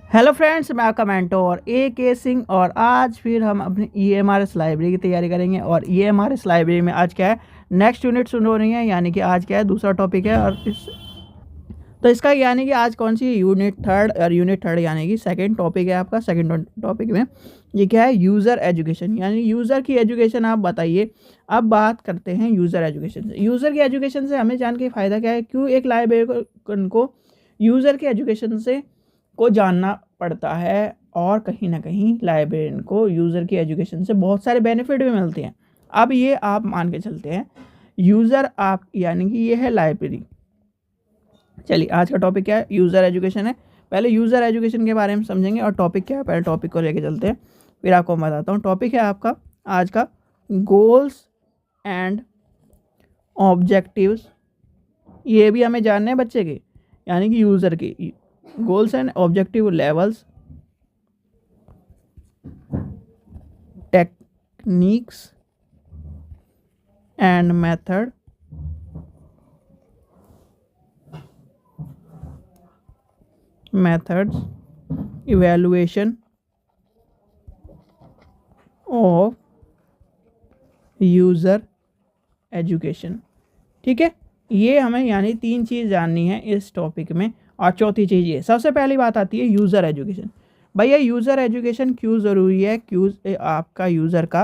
Hello friends, मैं आपका mentor के सिंह और आज फिर हम अपनी EMRS लाइब्रेरी की तैयारी करेंगे। और EMRS लाइब्रेरी में आज क्या है, नेक्स्ट यूनिट सुन हो रही है, यानी कि आज क्या है, दूसरा टॉपिक है। और इसका यानी कि आज कौन सी यूनिट थर्ड, और यूनिट थर्ड यानी कि सेकंड टॉपिक है आपका। सेकंड टॉपिक में ये क्या है, यूज़र एजुकेशन, यानी यूज़र की एजुकेशन आप बताइए। अब बात करते हैं यूज़र एजुकेशन से। यूज़र की एजुकेशन से हमें जान के फ़ायदा क्या है, क्यों एक लाइब्रेरी को यूज़र के एजुकेशन से को जानना पड़ता है। और कहीं ना कहीं लाइब्रेरियन को यूज़र की एजुकेशन से बहुत सारे बेनिफिट भी मिलते हैं। अब ये आप मान के चलते हैं, यूज़र आप यानी कि ये है लाइब्रेरी। चलिए, आज का टॉपिक क्या है, यूज़र एजुकेशन है। पहले यूज़र एजुकेशन के बारे में समझेंगे और टॉपिक क्या है, पहले टॉपिक को लेके चलते हैं, फिर आपको मैं बताता हूँ। टॉपिक है आपका आज का गोल्स एंड ऑब्जेक्टिव्स। ये भी हमें जानने हैं बच्चे के, यानी कि यूज़र की goals and objective levels, techniques and methods, evaluation of user education. ठीक है, ये हमें यानी तीन चीज़ जाननी है इस टॉपिक में। और चौथी चीज़ ये, सबसे पहली बात आती है यूज़र एजुकेशन। भैया यूज़र एजुकेशन क्यों ज़रूरी है, क्यों आपका यूज़र का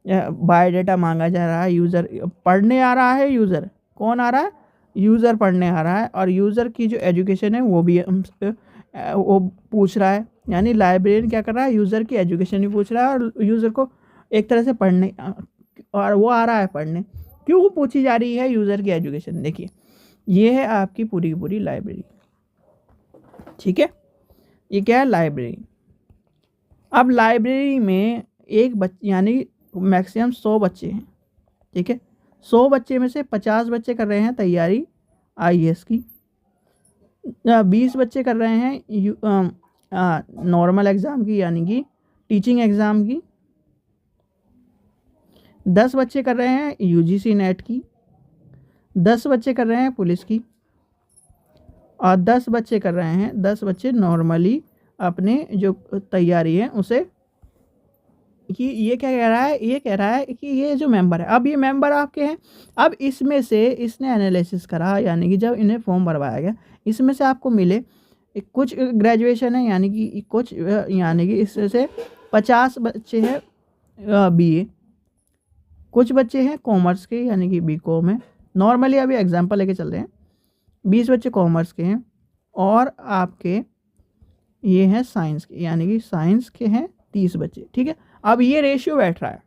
बायोडाटा मांगा जा रहा है, यूज़र पढ़ने आ रहा है, यूज़र कौन आ रहा है, यूज़र पढ़ने आ रहा है। और यूज़र की जो एजुकेशन है वो भी वो पूछ रहा है, यानी लाइब्रेरियन क्या कर रहा है, यूज़र की एजुकेशन भी पूछ रहा है और यूज़र को एक तरह से पढ़ने, और वो आ रहा है पढ़ने। क्यों पूछी जा रही है यूज़र की एजुकेशन, देखिए ये है आपकी पूरी की पूरी लाइब्रेरी। ठीक है, ये क्या है, लाइब्रेरी। अब लाइब्रेरी में एक बच्चे यानी मैक्सिमम 100 बच्चे हैं। ठीक है, 100 बच्चे में से 50 बच्चे कर रहे हैं तैयारी IAS की, 20 बच्चे कर रहे हैं नॉर्मल एग्ज़ाम की यानी कि टीचिंग एग्ज़ाम की, 10 बच्चे कर रहे हैं UGC नेट की, 10 बच्चे कर रहे हैं पुलिस की, और 10 बच्चे नॉर्मली अपने जो तैयारी है उसे। कि ये क्या कह रहा है, ये कह रहा है कि ये जो मेंबर है, अब ये मेंबर आपके हैं। अब इसमें से इसने एनालिसिस करा, यानी कि जब इन्हें फॉर्म भरवाया गया, इसमें से आपको मिले कुछ ग्रेजुएशन है, यानी कि कुछ यानी कि इसमें से 50 बच्चे हैं BA, कुछ बच्चे हैं कॉमर्स के यानी कि BCom है। नॉर्मली अभी एग्जांपल लेके चल रहे हैं, 20 बच्चे कॉमर्स के हैं और आपके ये हैं साइंस के, यानी कि साइंस के हैं 30 बच्चे। ठीक है, अब ये रेशियो बैठ रहा है,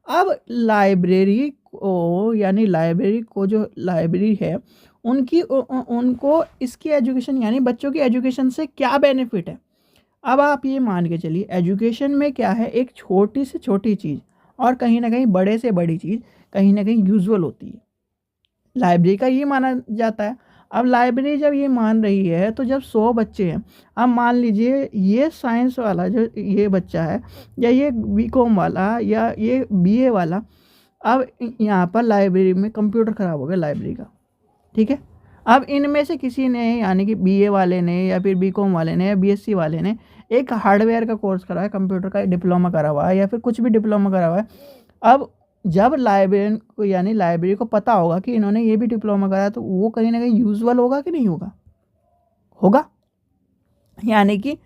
अब लाइब्रेरी को, यानी लाइब्रेरी को जो लाइब्रेरी है उनको इसकी एजुकेशन यानी बच्चों की एजुकेशन से क्या बेनिफिट है। अब आप ये मान के चलिए, एजुकेशन में क्या है, एक छोटी से छोटी चीज़ और कहीं ना कहीं बड़े से बड़ी चीज़ कहीं ना कहीं यूजुअल होती है, लाइब्रेरी का ये माना जाता है। अब लाइब्रेरी जब ये मान रही है, तो जब 100 बच्चे हैं, अब मान लीजिए ये साइंस वाला जो ये बच्चा है, या ये BCom वाला, या ये BA वाला, अब यहाँ पर लाइब्रेरी में कंप्यूटर ख़राब हो गया लाइब्रेरी का। ठीक है, अब इनमें से किसी ने, यानी कि BA वाले ने या फिर BCom वाले ने या BSc वाले ने एक हार्डवेयर का कोर्स करा है, कंप्यूटर का डिप्लोमा करा हुआ है या फिर कुछ भी डिप्लोमा करा हुआ है। अब जब लाइब्रेरियन को यानी लाइब्रेरी को पता होगा कि इन्होंने ये भी डिप्लोमा करा है, तो वो कहीं ना कहीं यूजुअल होगा कि नहीं होगा। यानी कि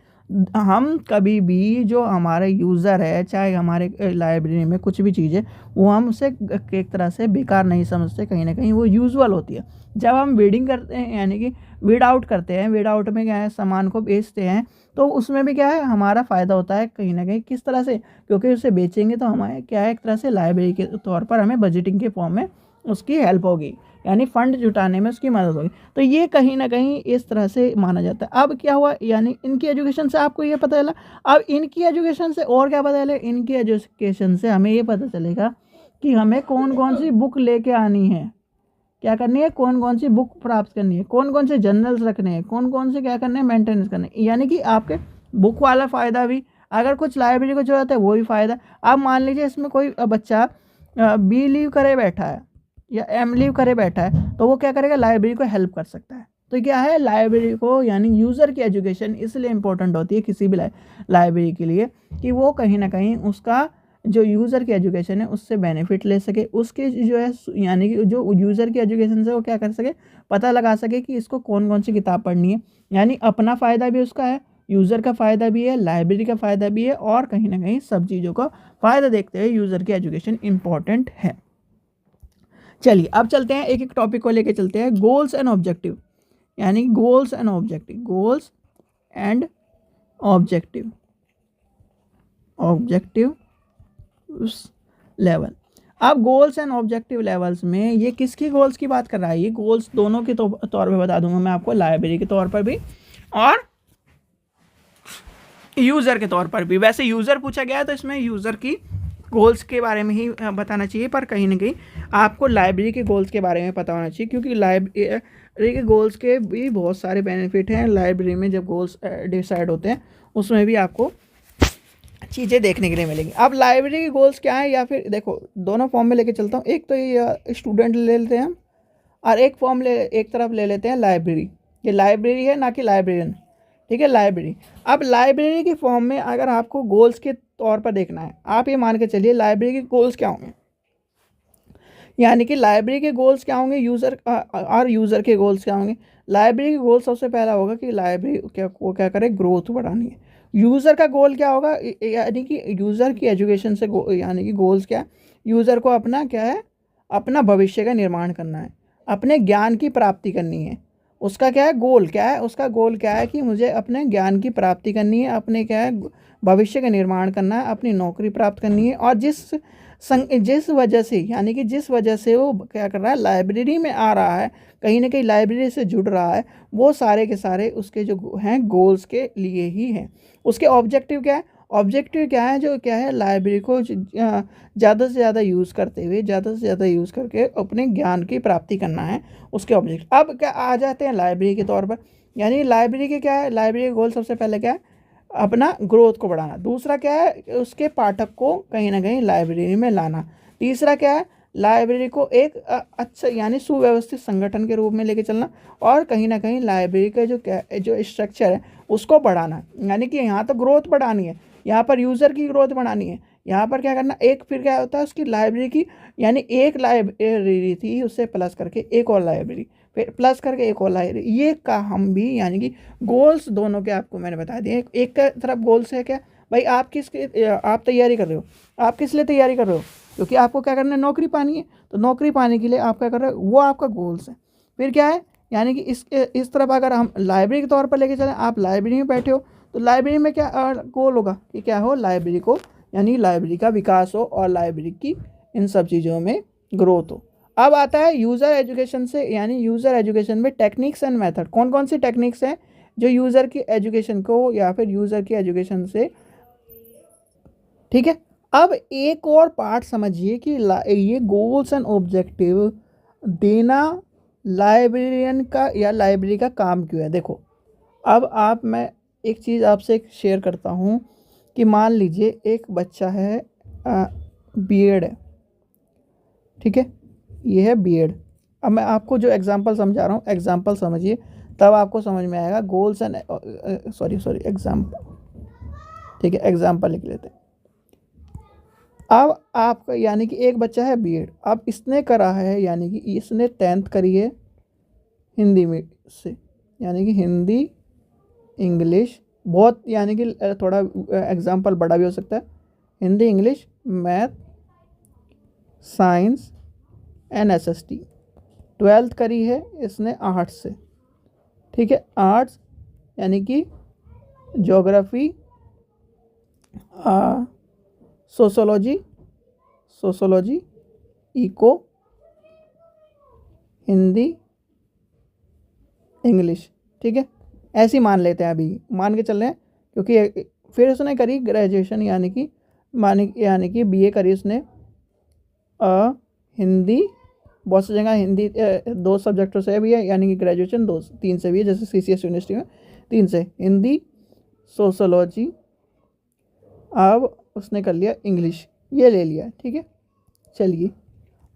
हम कभी भी जो हमारे यूज़र है, चाहे हमारे लाइब्रेरी में कुछ भी चीज़ है, वो हम उसे एक तरह से बेकार नहीं समझते, कहीं ना कहीं वो यूजुअल होती है। जब हम वीडिंग करते हैं यानी कि वीड आउट करते हैं, वीड आउट में क्या है, सामान को बेचते हैं, तो उसमें भी क्या है, हमारा फ़ायदा होता है कहीं ना कहीं। किस तरह से, क्योंकि उसे बेचेंगे तो हमारे क्या है, एक तरह से लाइब्रेरी के तौर पर हमें बजटिंग के फॉर्म में उसकी हेल्प होगी, यानी फ़ंड जुटाने में उसकी मदद होगी। तो ये कहीं ना कहीं इस तरह से माना जाता है। अब क्या हुआ, यानी इनकी एजुकेशन से आपको ये पता चला। अब इनकी एजुकेशन से और क्या पता चले, इनकी एजुकेशन से हमें ये पता चलेगा कि हमें कौन कौन सी बुक लेके आनी है, क्या करनी है, कौन कौन सी बुक प्राप्त करनी है, कौन कौन से जर्नल्स रखने हैं, कौन कौन से क्या करने हैं, मेंटेनेंस करने हैं। यानी कि आपके बुक वाला फ़ायदा भी, अगर कुछ लाइब्रेरी को ज़रूरत है वो भी फ़ायदा। अब मान लीजिए इसमें कोई बच्चा B लीव करे बैठा है या M लीव करे बैठा है, तो वो क्या करेगा, लाइब्रेरी को हेल्प कर सकता है। तो क्या है, लाइब्रेरी को यानी यूज़र की एजुकेशन इसलिए इम्पोर्टेंट होती है किसी भी लाइब्रेरी के लिए कि वो कहीं ना कहीं उसका जो यूज़र की एजुकेशन है उससे बेनिफिट ले सके, उसके जो है यानी कि जो यूज़र की एजुकेशन से वो क्या कर सके, पता लगा सके कि इसको कौन कौन सी किताब पढ़नी है। यानी अपना फ़ायदा भी उसका है, यूज़र का फ़ायदा भी है, लाइब्रेरी का फ़ायदा भी है, और कहीं ना कहीं सब चीज़ों का फ़ायदा देखते हुए यूज़र की एजुकेशन इम्पॉर्टेंट है। चलिए अब चलते हैं, एक एक टॉपिक को लेके चलते हैं। गोल्स एंड ऑब्जेक्टिव, यानी goals and objective, goals and objective, objective level. अब गोल्स एंड ऑब्जेक्टिव लेवल्स में ये किसकी गोल्स की बात कर रहा है, ये गोल्स दोनों के तौर पे बता दूंगा मैं आपको, लाइब्रेरी के तौर पर भी और यूज़र के तौर पर भी। वैसे यूज़र पूछा गया है तो इसमें यूज़र की गोल्स के बारे में ही बताना चाहिए, पर कहीं ना कहीं आपको लाइब्रेरी के गोल्स के बारे में पता होना चाहिए, क्योंकि लाइब्रेरी के गोल्स के भी बहुत सारे बेनिफिट हैं। लाइब्रेरी में जब गोल्स डिसाइड होते हैं उसमें भी आपको चीज़ें देखने के लिए मिलेंगी। अब लाइब्रेरी के गोल्स क्या है, या फिर देखो दोनों फॉर्म में लेके चलता हूँ। एक तो ये स्टूडेंट ले लेते हैं हम, और एक तरफ ले लेते हैं लाइब्रेरी। ये लाइब्रेरी है ना कि लाइब्रेरियन, ठीक है, लाइब्रेरी। अब लाइब्रेरी के फॉर्म में अगर आपको गोल्स के तौर पर देखना है, आप ये मान के चलिए लाइब्रेरी के गोल्स क्या होंगे, यानी कि लाइब्रेरी के गोल्स क्या होंगे, यूज़र के गोल्स क्या होंगे। लाइब्रेरी के गोल सबसे पहला होगा कि लाइब्रेरी क्या करे, ग्रोथ बढ़ानी है। यूज़र का गोल क्या होगा, यानी कि यूज़र की एजुकेशन से यानी कि गोल्स क्या है, यूज़र को अपना क्या है, अपना भविष्य का निर्माण करना है, अपने ज्ञान की प्राप्ति करनी है। उसका क्या है गोल, क्या है उसका गोल, क्या है कि मुझे अपने ज्ञान की प्राप्ति करनी है, अपने क्या है भविष्य का निर्माण करना है, अपनी नौकरी प्राप्त करनी है। और जिस वजह से, यानी कि जिस वजह से वो क्या कर रहा है, लाइब्रेरी में आ रहा है, कहीं ना कहीं लाइब्रेरी से जुड़ रहा है, वो सारे के सारे उसके जो हैं गोल्स के लिए ही हैं। उसके ऑब्जेक्टिव क्या है, ऑब्जेक्टिव क्या है, जो क्या है लाइब्रेरी को ज़्यादा से ज़्यादा यूज़ करते हुए, ज़्यादा से ज़्यादा यूज़ करके अपने ज्ञान की प्राप्ति करना है, उसके ऑब्जेक्ट। अब क्या आ जाते हैं लाइब्रेरी के तौर पर, यानी लाइब्रेरी के क्या है, लाइब्रेरी का गोल सबसे पहले क्या है, अपना ग्रोथ को बढ़ाना। दूसरा क्या है, उसके पाठक को कहीं ना कहीं लाइब्रेरी में लाना। तीसरा क्या है, लाइब्रेरी को एक अच्छा यानी सुव्यवस्थित संगठन के रूप में लेके चलना। और कहीं ना कहीं लाइब्रेरी का जो स्ट्रक्चर है उसको बढ़ाना, यानी कि यहाँ तो ग्रोथ बढ़ानी है, यहाँ पर यूज़र की ग्रोथ बढ़ानी है, यहाँ पर क्या करना, एक फिर क्या होता है उसकी लाइब्रेरी की, यानी एक लाइब्रेरी थी उससे प्लस करके एक और लाइब्रेरी, फिर प्लस करके एक और लाइब्रेरी, ये का हम भी यानी कि गोल्स दोनों के आपको मैंने बता दिए। एक का तरफ गोल्स है क्या भाई, आप तैयारी कर रहे हो, आप किस लिए तैयारी कर रहे हो, क्योंकि आपको क्या करना है, नौकरी पानी है। तो नौकरी पाने के लिए आप क्या कर रहे हो, वो आपका गोल्स है। फिर क्या है, यानी कि इस तरफ अगर हम लाइब्रेरी के तौर पर लेके चलें, आप लाइब्रेरी में बैठे हो तो लाइब्रेरी में क्या गोल होगा कि क्या हो, लाइब्रेरी को यानी लाइब्रेरी का विकास हो और लाइब्रेरी की इन सब चीज़ों में ग्रोथ हो। अब आता है यूज़र एजुकेशन से, यानी यूज़र एजुकेशन में टेक्निक्स एंड मेथड, कौन कौन सी टेक्निक्स हैं जो यूज़र की एजुकेशन को या फिर यूज़र की एजुकेशन से, ठीक है। अब एक और पार्ट समझिए कि ये गोल्स एंड ऑब्जेक्टिव देना लाइब्रेरियन का या लाइब्रेरी का काम क्यों है। देखो अब मैं एक चीज़ आपसे शेयर करता हूँ कि मान लीजिए एक बच्चा है, बीएड है, ठीक है, ये है बीएड। अब मैं आपको जो एग्जांपल समझा रहा हूँ, एग्जांपल समझिए तब आपको समझ में आएगा। गोल्स एंड सॉरी एग्जांपल, ठीक है, एग्जांपल लिख लेते हैं। अब आपका यानी कि एक बच्चा है बीएड, अब इसने करा है यानी कि इसने 10th करी है हिंदी में से, यानी कि हिंदी इंग्लिश, बहुत यानी कि थोड़ा एग्जांपल बड़ा भी हो सकता है, Hindi English math science NSST. 12th करी है इसने आर्ट्स से, ठीक है, आर्ट्स यानी कि geography, sociology, eco, Hindi, English, ठीक है, ऐसे ही मान लेते हैं, अभी मान के चल रहे हैं। क्योंकि फिर उसने करी ग्रेजुएशन, यानी कि बीए करी उसने हिंदी, बहुत सी जगह हिंदी 2 सब्जेक्टों से भी है, यानी कि ग्रेजुएशन 3 से भी है, जैसे सीसीएस यूनिवर्सिटी में 3 से, हिंदी सोशोलॉजी, अब उसने कर लिया इंग्लिश, ये ले लिया, ठीक है। चलिए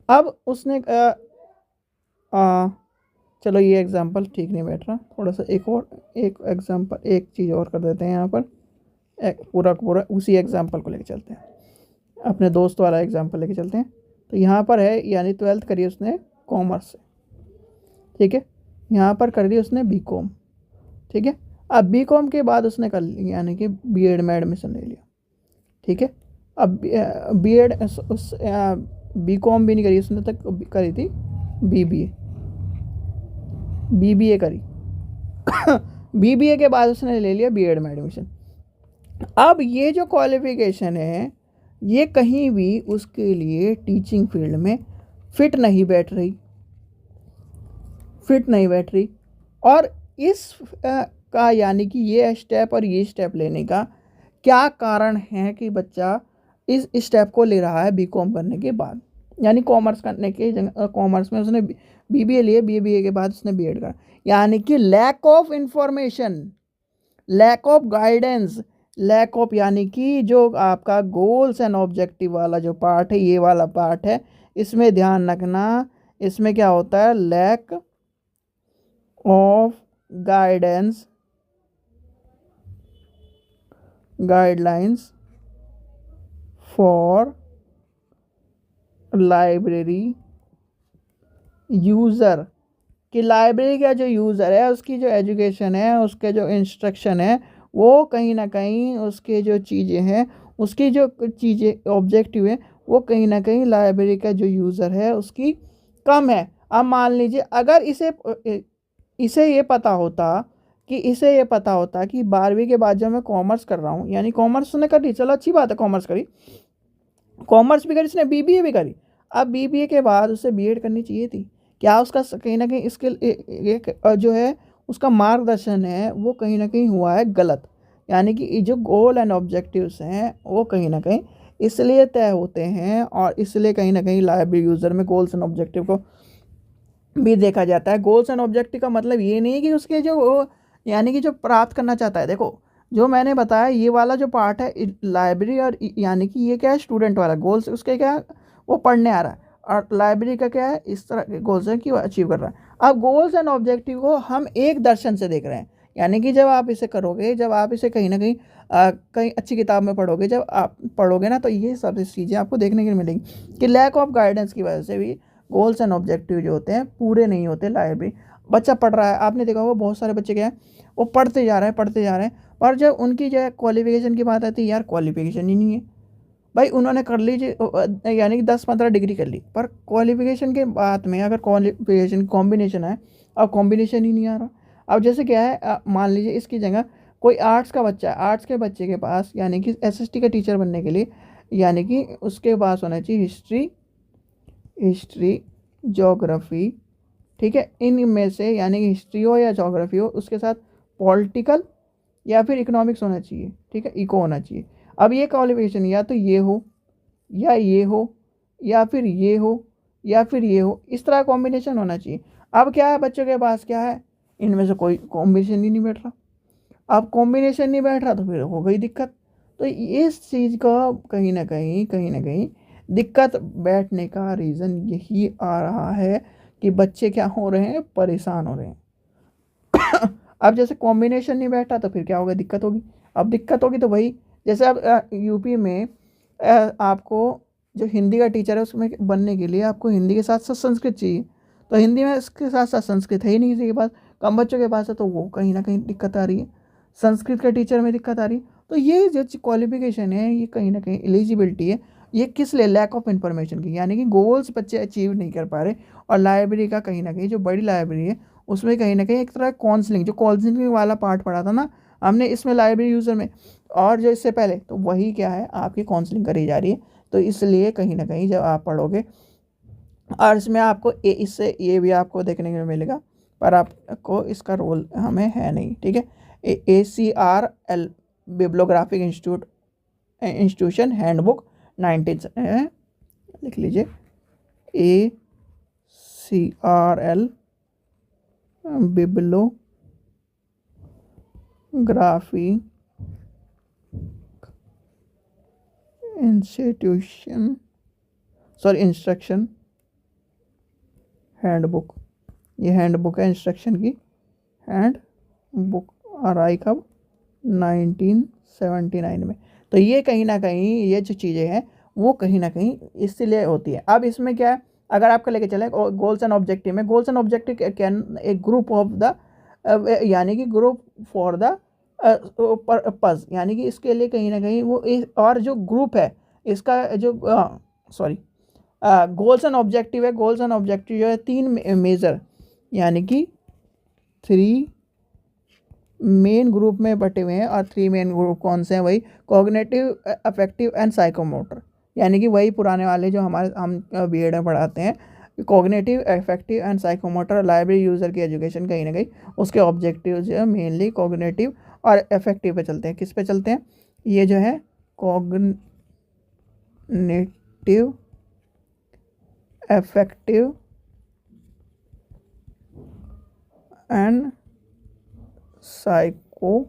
अब उसने चलो ये एग्जांपल ठीक नहीं बैठ रहा, थोड़ा सा एक एग्जांपल, एक चीज़ और कर देते हैं यहाँ पर। पूरा का पूरा उसी एग्जांपल को लेके चलते हैं, अपने दोस्त वाला एग्जांपल लेके चलते हैं। तो यहाँ पर है, यानी 12th करी उसने कॉमर्स से, ठीक है। यहाँ पर कर ली उसने B.Com, ठीक है। अब B.Com के बाद उसने कर लिया, यानी कि B.Ed में एडमिशन ले लिया, ठीक है। अब B.Ed उस B.Com भी नहीं करी उसने, तक करी थी BBA करी। BBA के बाद उसने ले लिया B.Ed में एडमिशन। अब ये जो क्वालिफिकेशन है ये कहीं भी उसके लिए टीचिंग फील्ड में फिट नहीं बैठ रही। और इस का यानी कि ये स्टेप और ये स्टेप लेने का क्या कारण है कि बच्चा इस स्टेप को ले रहा है B.Com करने के बाद, यानी कॉमर्स करने के कॉमर्स में उसने BBA लिए, BBA के बाद उसने B.Ed करा, यानी कि lack of information, lack of guidance, lack of, यानी कि जो आपका गोल्स एंड ऑब्जेक्टिव वाला जो पार्ट है, ये वाला पार्ट है, इसमें ध्यान रखना। इसमें क्या होता है, lack of guidance, guidelines for library user, कि लाइब्रेरी का जो यूज़र है उसकी जो एजुकेशन है, उसके जो इंस्ट्रक्शन है, वो कहीं ना कहीं उसके जो चीज़ें हैं, उसकी जो चीज़ें ऑब्जेक्टिव है, वो कहीं ना कहीं लाइब्रेरी का जो यूज़र है उसकी कम है। अब मान लीजिए अगर इसे ये पता होता कि 12वीं के बाद जब मैं कॉमर्स कर रहा हूँ, यानी कॉमर्स उसने करी, चलो अच्छी बात है, कॉमर्स भी करी उसने, BBA भी करी। अब BBA के बाद उसे B.Ed करनी चाहिए थी। क्या उसका कहीं ना कहीं स्किल एक जो है उसका मार्गदर्शन है वो कहीं ना कहीं हुआ है गलत, यानी कि जो गोल एंड ऑब्जेक्टिव्स हैं वो कहीं ना कहीं इसलिए तय होते हैं, और इसलिए कहीं ना कहीं लाइब्रेरी यूज़र में गोल्स एंड ऑब्जेक्टिव को भी देखा जाता है। गोल्स एंड ऑब्जेक्टिव का मतलब ये नहीं कि उसके जो यानी कि जो प्राप्त करना चाहता है, देखो जो मैंने बताया ये वाला जो पार्ट है लाइब्रेरी, और यानी कि ये क्या है, स्टूडेंट वाला गोल्स उसके क्या है, वो पढ़ने आ रहा है, और लाइब्रेरी का क्या है, इस तरह के गोल्स है कि वो अचीव कर रहा है। अब गोल्स एंड ऑब्जेक्टिव को हम एक दर्शन से देख रहे हैं, यानी कि जब आप इसे करोगे, जब आप इसे कहीं ना कहीं कहीं अच्छी किताब में पढ़ोगे, जब आप पढ़ोगे ना, तो ये सब चीज़ें आपको देखने के लिए मिलेंगी कि लैक ऑफ गाइडेंस की वजह से भी गोल्स एंड ऑब्जेक्टिव जो होते हैं पूरे नहीं होते। लाइब्रेरी बच्चा पढ़ रहा है, आपने देखा होगा बहुत सारे बच्चे क्या है, वो पढ़ते जा रहे हैं, और जब उनकी जो है क्वालिफिकेशन की बात आती है, यार क्वालिफिकेशन ही नहीं है। भाई उन्होंने कर ली यानी कि 10-15 डिग्री कर ली, पर क्वालिफिकेशन के बाद में अगर क्वालिफिकेशन कॉम्बिनेशन है, अब कॉम्बिनेशन ही नहीं आ रहा। अब जैसे क्या है, मान लीजिए इसकी जगह कोई आर्ट्स का बच्चा है, आर्ट्स के बच्चे के पास यानी कि SST का टीचर बनने के लिए, यानी कि उसके पास होना चाहिए हिस्ट्री जोग्राफ़ी, ठीक है, इनमें से यानी कि हिस्ट्री हो या जोग्राफ़ी हो, उसके साथ पॉलिटिकल या फिर इकोनॉमिक्स होना चाहिए, ठीक है, इको होना चाहिए। अब ये क्वालिफिकेशन या तो ये हो या ये हो या फिर ये हो या फिर ये हो, इस तरह कॉम्बिनेशन होना चाहिए। अब क्या है, बच्चों के पास क्या है, इनमें से कोई कॉम्बिनेशन ही नहीं बैठ रहा। अब कॉम्बिनेशन नहीं बैठ रहा तो फिर हो गई दिक्कत। तो इस चीज़ का कहीं ना कहीं दिक्कत बैठने का रीज़न यही आ रहा है कि बच्चे क्या हो रहे हैं, परेशान हो रहे हैं। अब जैसे कॉम्बिनेशन नहीं बैठा तो फिर क्या होगा, दिक्कत होगी। अब दिक्कत होगी तो वही, जैसे अब यूपी में आपको जो हिंदी का टीचर है उसमें बनने के लिए आपको हिंदी के साथ साथ संस्कृत चाहिए, तो हिंदी में इसके साथ साथ संस्कृत है ही नहीं किसी के पास, कम बच्चों के पास है, तो वो कहीं ना कहीं दिक्कत आ रही है, संस्कृत का टीचर में दिक्कत आ रही है। तो ये जो क्वालिफिकेशन है ये कहीं ना कहीं एलिजिबिलिटी है, ये किस लिए, लैक ऑफ इन्फॉर्मेशन की, यानी कि गोल्स बच्चे अचीव नहीं कर पा रहे। और लाइब्रेरी का कहीं ना कहीं जो बड़ी लाइब्रेरी है उसमें कहीं ना कहीं एक तरह काउंसलिंग, जो काउंसलिंग वाला पार्ट पढ़ा था ना हमने इसमें लाइब्रेरी यूज़र में, और जो इससे पहले, तो वही क्या है, आपकी काउंसलिंग करी जा रही है। तो इसलिए कहीं ना कहीं जब आप पढ़ोगे, और इसमें आपको इससे ये भी आपको देखने को मिलेगा, पर आपको इसका रोल हमें है नहीं, ठीक है। ACRL बिब्लोग्राफिक इंस्टीट्यूशन हैंडबुक 19 लिख लीजिए, ACRL bibliography institution instruction handbook ये हैंड बुक है इंस्ट्रक्शन की, हैंड बुक और आई कब 1979 में। तो ये कहीं ना कहीं ये जो चीज़ें हैं वो कहीं ना कहीं इसलिए होती है। अब इसमें क्या है, अगर आपको लेके चले गोल्स एंड ऑब्जेक्टिव में, गोल्स एंड ऑब्जेक्टिव कैन एक ग्रुप ऑफ द यानी कि ग्रुप फॉर द पर्पस, यानी कि इसके लिए कहीं ना कहीं वो और जो ग्रुप है इसका जो सॉरी गोल्स एंड ऑब्जेक्टिव है, गोल्स एंड ऑब्जेक्टिव जो है 3 मेजर यानी कि 3 मेन ग्रुप में बटे हुए हैं। और 3 मेन ग्रुप कौन से हैं, वही कॉग्निटिव, अफेक्टिव एंड साइकोमोटर, यानी कि वही पुराने वाले जो हम बीएड में पढ़ाते हैं। Cognitive, affective and psychomotor library user की एजुकेशन कहीं ना कहीं उसके ऑब्जेक्टिव जो है मेनली कॉग्निटिव और अफेक्टिव पे चलते हैं। किस पे चलते हैं, ये जो है कॉग्निटिव, अफेक्टिव एंड साइकोमोटर,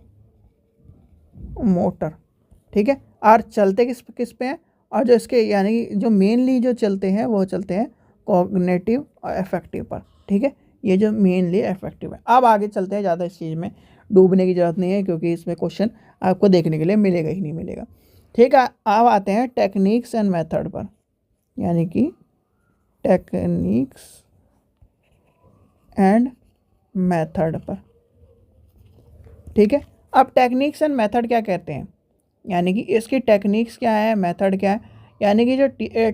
ठीक है। और चलते किस पे हैं, और जो इसके यानी जो मेनली जो चलते हैं वो चलते हैं कॉग्निटिव और अफेक्टिव पर, ठीक है। ये जो मेनली अफेक्टिव है। अब आगे चलते हैं, ज़्यादा इस चीज़ में डूबने की ज़रूरत नहीं है क्योंकि इसमें क्वेश्चन आपको देखने के लिए मिलेगा ही नहीं मिलेगा, ठीक है। अब आते हैं टेक्निक्स एंड मेथड पर, यानी कि टेक्निक्स एंड मेथड पर, ठीक है। अब टेक्निक्स एंड मेथड क्या कहते हैं, यानी कि इसकी टेक्निक्स क्या है, मेथड क्या है, यानी कि जो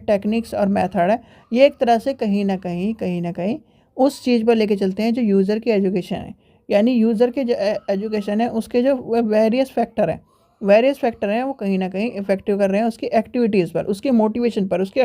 टेक्निक्स और मेथड है ये एक तरह से कहीं ना कहीं उस चीज़ पर लेके चलते हैं जो यूज़र की एजुकेशन है, यानी यूज़र के जो एजुकेशन है उसके जो वेरियस फैक्टर हैं वो कहीं ना कहीं इफेक्टिव कर रहे हैं उसकी एक्टिविटीज़ पर, उसके मोटिवेशन पर, उसके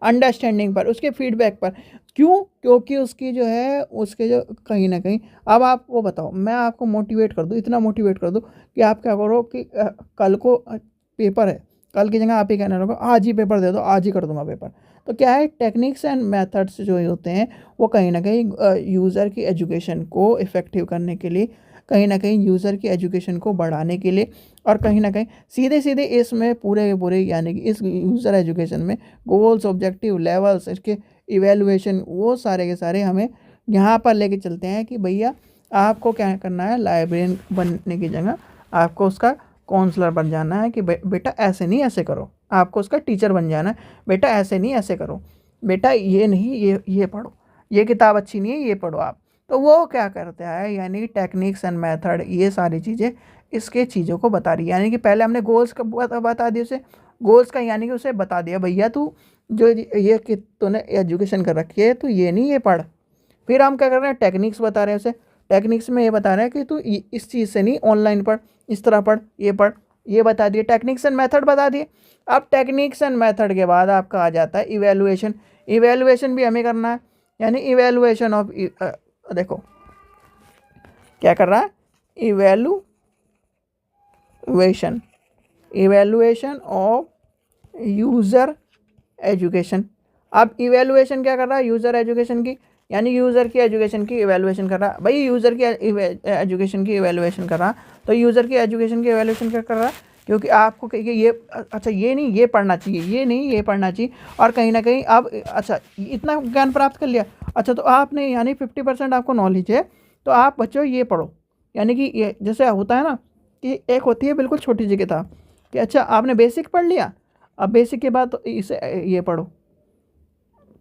अंडरस्टैंडिंग पर, उसके फीडबैक पर। क्यों, क्योंकि उसकी जो है उसके जो कहीं ना कहीं, अब आप वो बताओ, मैं आपको मोटिवेट कर दूँ, इतना मोटिवेट कर दूँ कि आप क्या करो कि कल को पेपर है, कल की जगह आप ही कहने लगो आज ही पेपर दे दो, आज ही कर दूंगा पेपर। तो क्या है, टेक्निक्स एंड मेथड्स जो होते हैं वो कहीं ना कहीं यूज़र की एजुकेशन को इफ़ेक्टिव करने के लिए, कहीं ना कहीं यूज़र की एजुकेशन को बढ़ाने के लिए, और कहीं ना कहीं सीधे इसमें पूरे के पूरे यानी कि इस यूज़र एजुकेशन में गोल्स, ऑब्जेक्टिव, लेवल्स, इसके इवेलुएशन, वो सारे के सारे हमें यहाँ पर लेके चलते हैं कि भैया आपको क्या करना है, लाइब्रेरियन बनने की जगह आपको उसका काउंसलर बन जाना है कि बेटा ऐसे नहीं ऐसे करो, आपको उसका टीचर बन जाना है, बेटा ऐसे नहीं ऐसे करो, बेटा ये नहीं ये पढ़ो, ये किताब अच्छी नहीं है ये पढ़ो आप। तो वो क्या करता है, यानी टेक्निक्स एंड मेथड ये सारी चीज़ें इसके चीज़ों को बता रही है। यानी कि पहले हमने गोल्स का बता दिया उसे, गोल्स का यानी कि उसे बता दिया भैया तू जो ये कि तूने एजुकेशन कर रखी है तो ये नहीं ये पढ़। फिर हम क्या कर रहे हैं, टेक्निक्स बता रहे हैं उसे, टेक्निक्स में ये बता रहे हैं कि तू इस चीज़ से नहीं ऑनलाइन पढ़, इस तरह पढ़, ये बता दिए, टेक्निक्स एंड मेथड बता दिए। अब टेक्निक्स एंड मेथड के बाद आपका आ जाता है इवेलुएशन, इवेलुएशन भी हमें करना है, यानी इवेलुएशन ऑफ देखो क्या कर रहा है, इवेलुएशन ऑफ यूज़र एजुकेशन। अब इवेलुएशन क्या कर रहा है, यूज़र एजुकेशन की, यानी यूज़र की एजुकेशन की इवेलुएशन कर रहा है। भाई यूज़र की एजुकेशन की इवेलुएशन कर रहा, तो यूज़र की एजुकेशन की इवेलुएशन क्या कर रहा है, क्योंकि आपको कहिए ये अच्छा ये नहीं ये पढ़ना चाहिए, ये नहीं ये पढ़ना चाहिए, और कहीं ना कहीं आप अच्छा इतना ज्ञान प्राप्त कर लिया, अच्छा तो आपने यानी 50% आपको नॉलेज है तो आप बच्चों ये पढ़ो। यानी कि ये जैसे होता है ना कि एक होती है बिल्कुल छोटी सी किताब कि अच्छा आपने बेसिक पढ़ लिया, अब बेसिक के बाद तो इसे ये पढ़ो,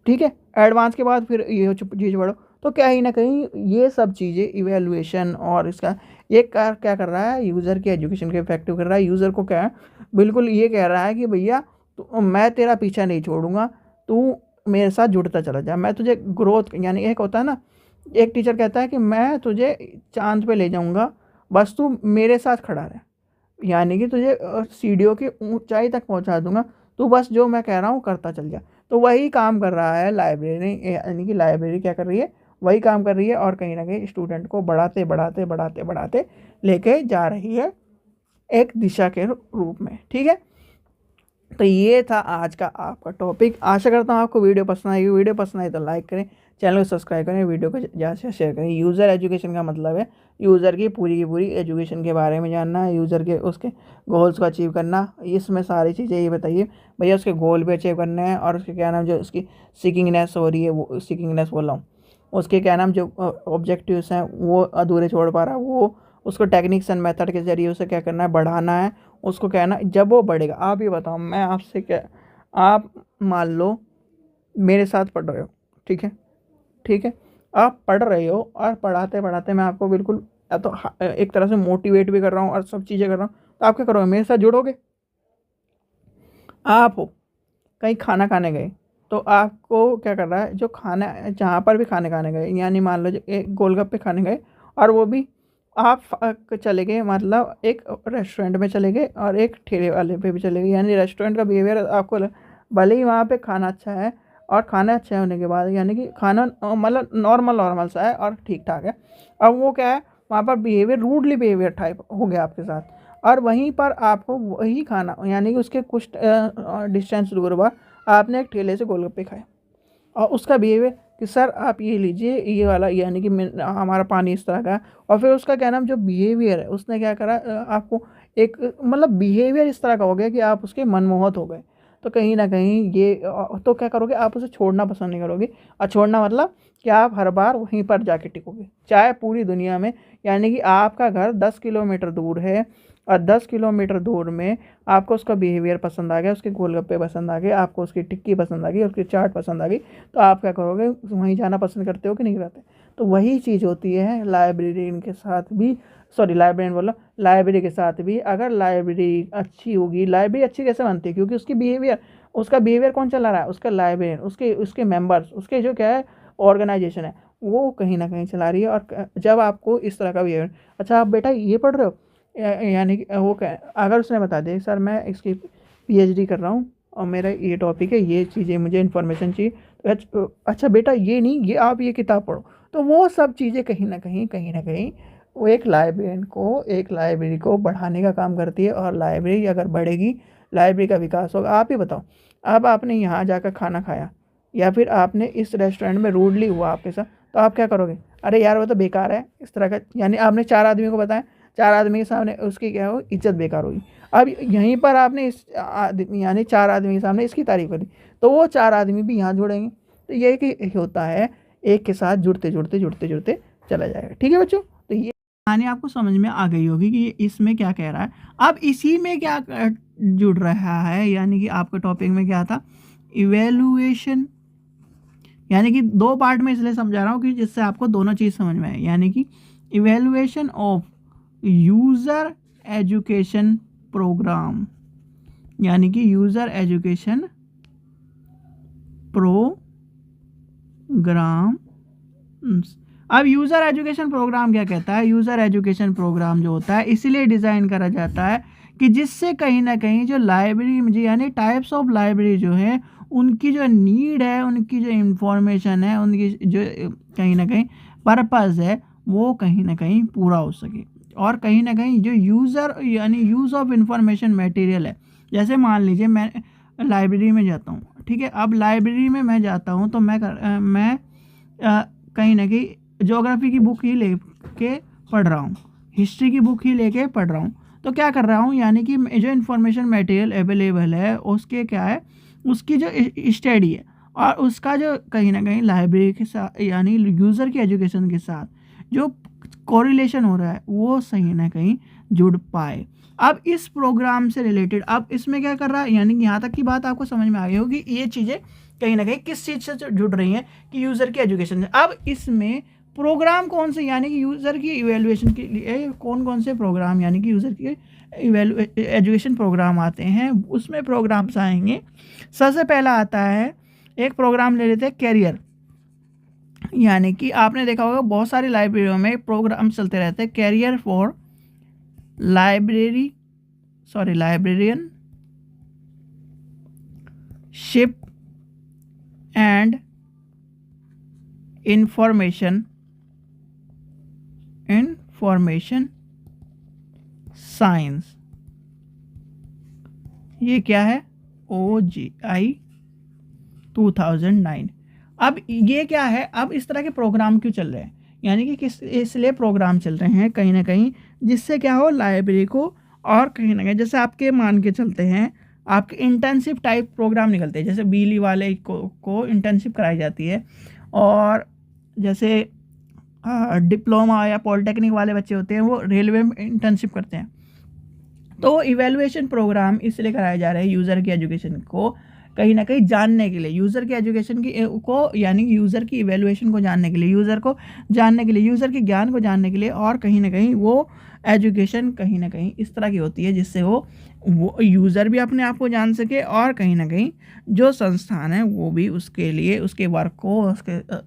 ठीक है, एडवांस के बाद फिर ये चीज़ पढ़ो। तो कहीं ना कहीं ये सब चीज़ें इवेलुएशन और इसका ये क्या कर रहा है, यूज़र की एजुकेशन को इफेक्टिव कर रहा है। यूज़र को क्या है, बिल्कुल ये कह रहा है कि भैया तो मैं तेरा पीछा नहीं छोड़ूंगा, तू मेरे साथ जुड़ता चला जा, मैं तुझे ग्रोथ, यानी एक होता है ना, एक टीचर कहता है कि मैं तुझे चांद पे ले जाऊंगा बस तू मेरे साथ खड़ा रहे, यानी कि तुझे सीढ़ियों की ऊंचाई तक पहुंचा दूंगा, तू बस जो मैं कह रहा हूँ करता चल जा। तो वही काम कर रहा है लाइब्रेरी, यानी कि लाइब्रेरी क्या कर रही है, वही काम कर रही है, और कहीं ना कहीं स्टूडेंट को बढ़ाते लेके जा रही है एक दिशा के रूप में, ठीक है। तो ये था आज का आपका टॉपिक। आशा करता हूँ आपको वीडियो पसंद आएगी, वीडियो पसंद आई तो लाइक करें, चैनल को सब्सक्राइब करें, वीडियो को ज़्यादा से शेयर करें। यूज़र एजुकेशन का मतलब है यूज़र की पूरी एजुकेशन के बारे में जानना है, यूज़र के उसके गोल्स को अचीव करना, इसमें सारी चीज़ें ये बताइए भैया उसके गोल भी अचीव करने हैं, और उसके क्या नाम जो उसकी सीकिंगनेस हो रही है, वो सीकिंगनेस बोल रहा हूँ, उसके क्या नाम जो ऑब्जेक्टिव्स हैं वो अधूरे छोड़ पा रहा है, वो उसको टेक्निक्स एंड मेथड के ज़रिए उसे क्या करना है, बढ़ाना है उसको, क्या है ना, जब वो बढ़ेगा। आप ये बताओ, मैं आपसे क्या, आप मान लो मेरे साथ पढ़ रहे हो, ठीक है, ठीक है, आप पढ़ रहे हो और पढ़ाते पढ़ाते मैं आपको बिल्कुल या तो एक तरह से मोटिवेट भी कर रहा हूँ और सब चीज़ें कर रहा हूँ, तो आप क्या करोगे, मेरे साथ जुड़ोगे। आप कहीं खाना खाने गए, तो आपको क्या कर रहा है, जो खाना जहाँ पर भी खाने खाने गए, यानी मान लो एक गोलगप्पे खाने गए, और वो भी आप चले गए, मतलब एक रेस्टोरेंट में चले गए और एक ठेले वाले पे भी चले गए, यानी रेस्टोरेंट का बिहेवियर आपको भले ही वहाँ पे खाना अच्छा है, और खाना अच्छा होने के बाद यानी कि खाना मतलब नॉर्मल नॉर्मल सा है और ठीक ठाक है, अब वो क्या है, वहाँ पर बिहेवियर रूडली बिहेवियर टाइप हो गया आपके साथ, और वहीं पर आपको वही खाना यानी कि उसके कुछ डिस्टेंस दूर बाद आपने एक ठेले से गोलगप्पे खाए, और उसका बिहेवियर कि सर आप ये लीजिए ये वाला, यानी कि हमारा पानी इस तरह का है, और फिर उसका क्या नाम जो बिहेवियर है उसने क्या करा, आपको एक मतलब बिहेवियर इस तरह का हो गया कि आप उसके मनमोहक हो गए। तो कहीं ना कहीं ये तो क्या करोगे, आप उसे छोड़ना पसंद नहीं करोगे, और छोड़ना मतलब कि आप हर बार वहीं पर जाके टिकोगे, चाहे पूरी दुनिया में, यानी कि आपका घर 10 किलोमीटर दूर है, और 10 किलोमीटर दूर में आपको उसका बिहेवियर पसंद आ गया, उसके गोलगप्पे पसंद आ गए, आपको उसकी टिक्की पसंद आ गई, उसकी चाट पसंद आ गई, तो आप क्या करोगे, वहीं जाना पसंद करते हो कि नहीं करते। तो वही चीज़ होती है लाइब्रेरियन के साथ भी, सॉरी लाइब्रेरियन बोला, लाइब्रेरी के साथ भी। अगर लाइब्रेरी अच्छी होगी, लाइब्रेरी अच्छी कैसे बनती है, क्योंकि उसका बिहेवियर कौन चला रहा है, उसका लाइब्रेरियन, उसके उसके मेंबर्स, उसके जो क्या है ऑर्गेनाइजेशन है, वो कहीं ना कहीं चला रही है। और जब आपको इस तरह का बिहेवियर, अच्छा आप बेटा ये पढ़ रहे हो, यानी कि वो क्या, अगर उसने बता दिया सर मैं इसकी पीएचडी कर रहा हूँ और मेरा ये टॉपिक है, ये चीज़ें मुझे इन्फॉर्मेशन चाहिए, तो अच्छा बेटा ये नहीं, ये आप ये किताब पढ़ो, तो वो सब चीज़ें कहीं ना कहीं वो एक लाइब्रेरी को बढ़ाने का काम करती है। और लाइब्रेरी अगर बढ़ेगी, लाइब्रेरी का विकास होगा। आप ही बताओ, अब आपने यहाँ जाकर खाना खाया, या फिर आपने इस रेस्टोरेंट में रूडली हुआ आपके साथ, तो आप क्या करोगे, अरे यार वो तो बेकार है इस तरह का, यानी आपने 4 आदमी को बताया, 4 आदमी के सामने उसकी क्या हो, इज्जत बेकार हुई। अब यहीं पर आपने इस आदमी यानी 4 आदमी के सामने इसकी तारीफ करी, तो वो 4 आदमी भी यहाँ जुड़ेंगे। तो ये कि होता है, एक के साथ जुड़ते जुड़ते जुड़ते जुड़ते चला जाएगा। ठीक है बच्चों, तो ये कहानी आपको समझ में आ गई होगी कि इसमें क्या कह रहा है। अब इसी में क्या जुड़ रहा है, यानी कि आपके टॉपिक में क्या था, इवेल्युएशन, यानी कि 2 पार्ट में इसलिए समझा रहा हूँ कि जिससे आपको दोनों चीज़ समझ में आए, यानी कि evaluation of user education programme, यानी कि यूज़र एजुकेशन प्रोग्राम। अब यूज़र एजुकेशन प्रोग्राम क्या कहता है, यूज़र एजुकेशन प्रोग्राम जो होता है इसलिए डिज़ाइन करा जाता है कि जिससे कहीं ना कहीं जो लाइब्रेरी मुझे, यानी टाइप्स ऑफ लाइब्रेरी जो है, उनकी जो नीड है, उनकी जो इंफॉर्मेशन है, उनकी जो कहीं ना कहीं पर्पज़ है, वो कहीं ना कहीं पूरा हो सके। और कहीं ना कहीं जो यूज़र यानी यूज़ ऑफ इंफॉर्मेशन मटेरियल है, जैसे मान लीजिए मैं लाइब्रेरी में जाता हूँ, ठीक है, अब लाइब्रेरी में मैं जाता हूँ तो मैं कहीं ना कहीं ज्योग्राफी की बुक ही लेके पढ़ रहा हूँ, हिस्ट्री की बुक ही लेके पढ़ रहा हूँ, तो क्या कर रहा हूँ, यानी कि जो इन्फॉर्मेशन मटेरियल अवेलेबल है उसके क्या है, उसकी जो स्टडी है, और उसका जो कहीं ना कहीं लाइब्रेरी के साथ यानी यूज़र की एजुकेशन के साथ जो कोरिलेशन हो रहा है, वो सही ना कहीं जुड़ पाए। अब इस प्रोग्राम से रिलेटेड अब इसमें क्या कर रहा है, यानी कि यहाँ तक की बात आपको समझ में आ गई होगी, ये चीज़ें कहीं ना कहीं किस चीज़ से जुड़ रही हैं कि यूज़र की एजुकेशन से। अब इसमें प्रोग्राम कौन से, यानी कि यूज़र की इवेल्युएशन के लिए कौन कौन से प्रोग्राम, यानी कि यूज़र की एजुकेशन प्रोग्राम आते हैं, उसमें प्रोग्राम्स आएंगे। सबसे पहला आता है, एक प्रोग्राम ले लेते हैं कैरियर, यानी कि आपने देखा होगा बहुत सारी लाइब्रेरियों में प्रोग्राम चलते रहते हैं, career for librarianship and information science. ये क्या है, OGI 2009। अब ये क्या है, अब इस तरह के प्रोग्राम क्यों चल रहे हैं, यानी कि किस इसलिए प्रोग्राम चल रहे हैं कहीं ना कहीं जिससे क्या हो, लाइब्रेरी को, और कहीं ना कहीं जैसे आपके मान के चलते हैं, आपके इंटर्नशिप टाइप प्रोग्राम निकलते हैं, जैसे बिजली वाले को इंटर्नशिप कराई जाती है, और जैसे डिप्लोमा या पॉलिटेक्निक वाले बच्चे होते हैं वो रेलवे में इंटर्नशिप करते हैं। तो इवैल्यूएशन प्रोग्राम इसलिए कराए जा रहे हैं यूज़र की एजुकेशन को कहीं ना कहीं जानने के लिए, यूज़र की एजुकेशन की को यानी यूज़र की इवैल्यूएशन को जानने के लिए, यूज़र को जानने के लिए, यूज़र के ज्ञान को जानने के लिए। और कहीं ना कहीं वो एजुकेशन कहीं ना कहीं इस तरह की होती है जिससे वो यूज़र भी अपने आप को जान सके और कहीं ना कहीं जो संस्थान है वो भी उसके लिए उसके वर्क को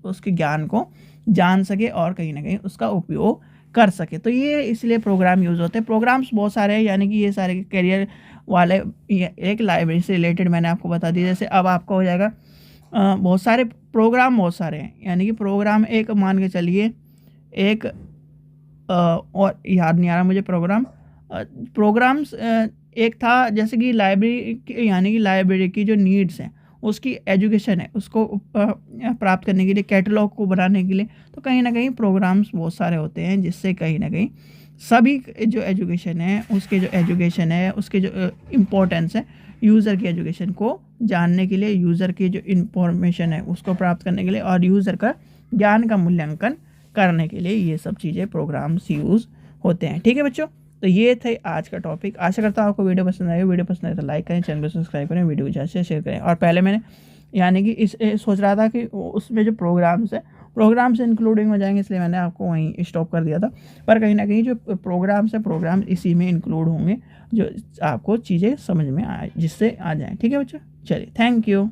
उसके ज्ञान को जान सके और कहीं ना कहीं उसका उपयोग कर सके। तो ये इसलिए प्रोग्राम यूज़ होते हैं। प्रोग्राम्स बहुत सारे हैं, यानी कि ये सारे करियर वाले एक लाइब्रेरी से रिलेटेड मैंने आपको बता दिया। जैसे अब आपका हो जाएगा बहुत सारे प्रोग्राम, बहुत सारे हैं, यानी कि प्रोग्राम एक मान के चलिए एक और याद नहीं आ रहा मुझे प्रोग्राम्स एक था जैसे कि लाइब्रेरी, यानी कि लाइब्रेरी की जो नीड्स हैं उसकी एजुकेशन है उसको प्राप्त करने के लिए, कैटलॉग को बनाने के लिए। तो कहीं ना कहीं प्रोग्राम्स बहुत सारे होते हैं जिससे कहीं ना कहीं सभी जो एजुकेशन है उसके जो इम्पोर्टेंस है यूज़र की एजुकेशन को जानने के लिए, यूज़र की जो इंफॉर्मेशन है उसको प्राप्त करने के लिए और यूज़र का ज्ञान का मूल्यांकन करने के लिए ये सब चीज़ें प्रोग्राम्स यूज़ होते हैं। ठीक है बच्चों, तो ये थे आज का टॉपिक। आशा करता हूँ आपको वीडियो पसंद आए। वीडियो पसंद आए तो लाइक करें, चैनल को सब्सक्राइब करें, वीडियो को ज़्यादा से शेयर करें। और पहले मैंने यानी कि इस सोच रहा था कि उसमें जो प्रोग्राम्स इंक्लूडिंग हो जाएंगे, इसलिए मैंने आपको वहीं स्टॉप कर दिया था। पर कहीं ना कहीं जो प्रोग्राम इसी में इंक्लूड होंगे जो आपको चीज़ें समझ में आए, जिससे आ जाएँ। ठीक है बच्चों, चलिए, थैंक यू।